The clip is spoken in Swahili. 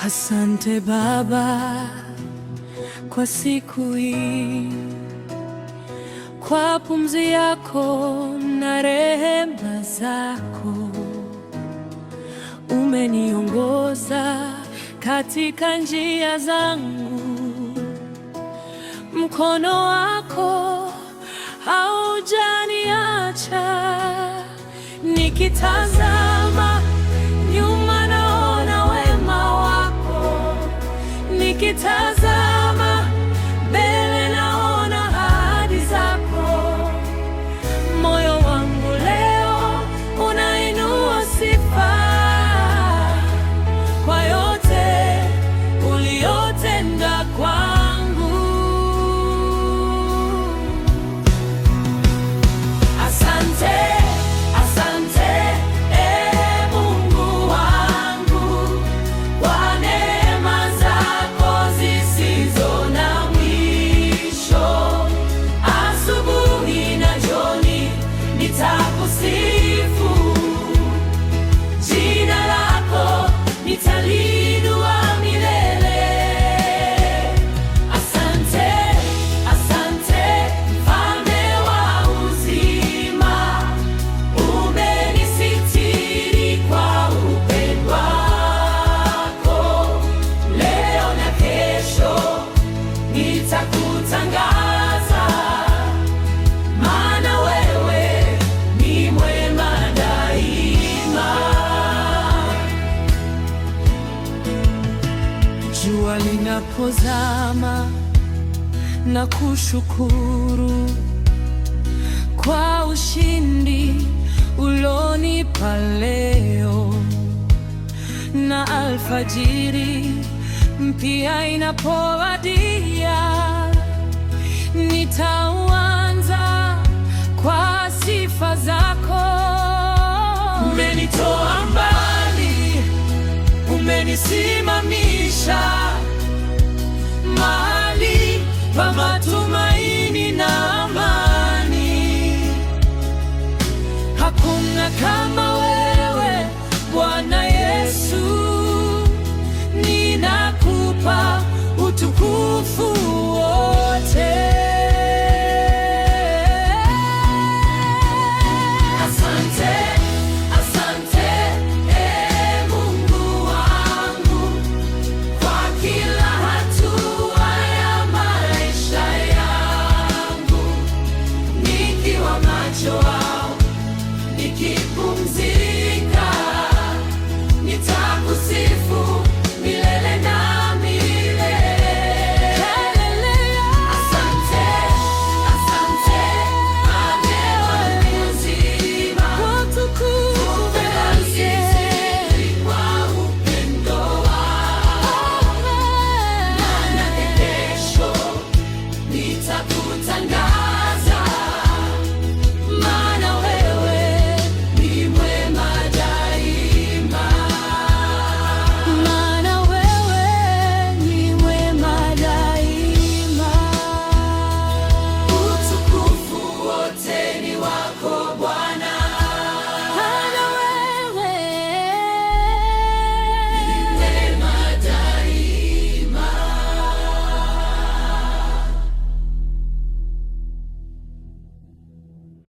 Asante Baba kwa siku hii, kwa pumzi yako na rehema zako. Umeniongoza katika njia zangu, mkono wako haujaniacha. Nikitazama nyuma naona wema wako, nikitazama mbele naona ahadi zako. Moyo wangu leo unainua sifa kwa yote uliyotenda kwangu. Asante. Nitakusifu, jina lako nitalinua milele. Asante, asante Mfalme wa uzima, umenisitiri kwa upendo wako. Leo na kesho nitakutangaza, maana wewe ni mwema daima. Jua linapozama na kushukuru kwa ushindi ulionipa leo, na alfajiri mpya inapowadia, nitauanza kwa sifa zako. Umenitoa mbali, umenisimamisha mahali pa matumaini na amani. Hakuna